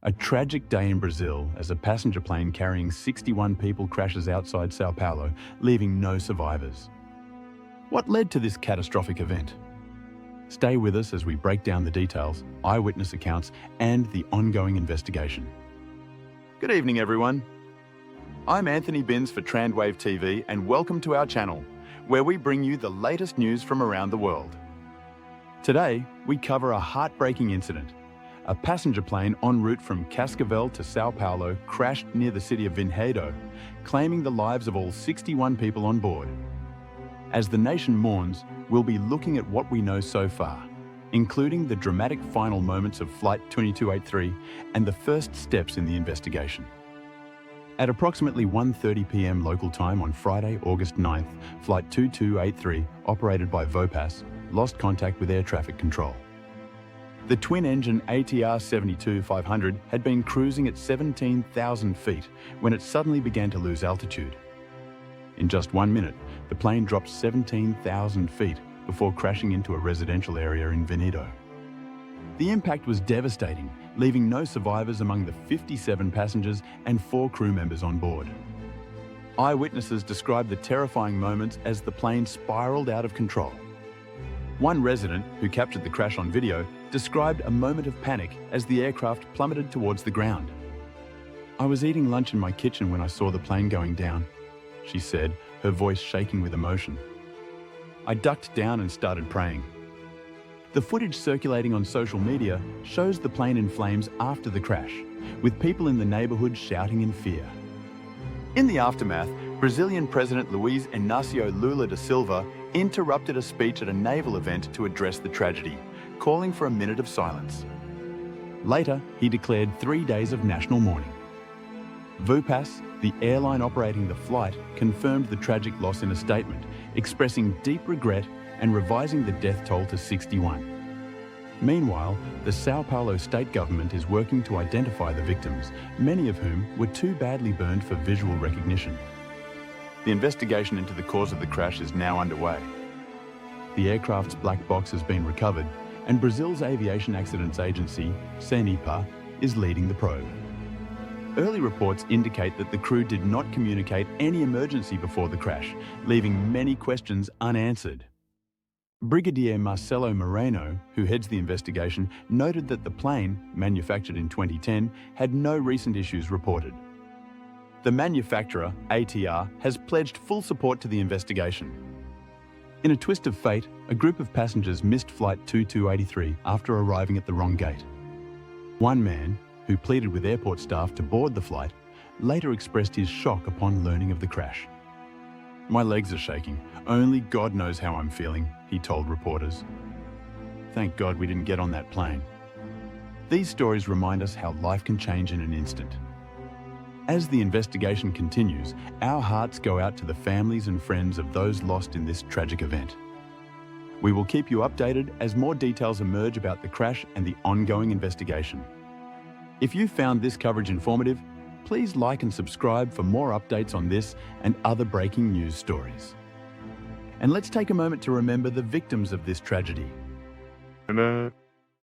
A tragic day in Brazil as a passenger plane carrying 61 people crashes outside São Paulo, leaving no survivors. What led to this catastrophic event? Stay with us as we break down the details, eyewitness accounts, and the ongoing investigation. Good evening, everyone. I'm Anthony Binns for Trandwave TV, and welcome to our channel, where we bring you the latest news from around the world. Today, we cover a heartbreaking incident. A passenger plane en route from Cascavel to São Paulo crashed near the city of Vinhedo, claiming the lives of all 61 people on board. As the nation mourns, we'll be looking at what we know so far, including the dramatic final moments of Flight 2283 and the first steps in the investigation. At approximately 1:30 p.m. local time on Friday, August 9th, Flight 2283, operated by Vopas, lost contact with air traffic control. The twin-engine ATR 72-500 had been cruising at 17,000 feet when it suddenly began to lose altitude. In just 1 minute, the plane dropped 17,000 feet before crashing into a residential area in Vinhedo. The impact was devastating, leaving no survivors among the 57 passengers and 4 crew members on board. Eyewitnesses described the terrifying moments as the plane spiraled out of control. One resident, who captured the crash on video, described a moment of panic as the aircraft plummeted towards the ground. "I was eating lunch in my kitchen when I saw the plane going down," she said, her voice shaking with emotion. "I ducked down and started praying." The footage circulating on social media shows the plane in flames after the crash, with people in the neighborhood shouting in fear. In the aftermath, Brazilian President Luiz Inácio Lula da Silva interrupted a speech at a naval event to address the tragedy, calling for a minute of silence. Later, he declared 3 days of national mourning. Vopas, the airline operating the flight, confirmed the tragic loss in a statement, expressing deep regret and revising the death toll to 61. Meanwhile, the São Paulo state government is working to identify the victims, many of whom were too badly burned for visual recognition. The investigation into the cause of the crash is now underway. The aircraft's black box has been recovered, and Brazil's aviation accidents agency, CENIPA, is leading the probe. Early reports indicate that the crew did not communicate any emergency before the crash, leaving many questions unanswered. Brigadier Marcelo Moreno, who heads the investigation, noted that the plane, manufactured in 2010, had no recent issues reported. The manufacturer, ATR, has pledged full support to the investigation. In a twist of fate, a group of passengers missed Flight 2283 after arriving at the wrong gate. One man, who pleaded with airport staff to board the flight, later expressed his shock upon learning of the crash. "My legs are shaking. Only God knows how I'm feeling," he told reporters. "Thank God we didn't get on that plane." These stories remind us how life can change in an instant. As the investigation continues, our hearts go out to the families and friends of those lost in this tragic event. We will keep you updated as more details emerge about the crash and the ongoing investigation. If you found this coverage informative, please like and subscribe for more updates on this and other breaking news stories. And let's take a moment to remember the victims of this tragedy.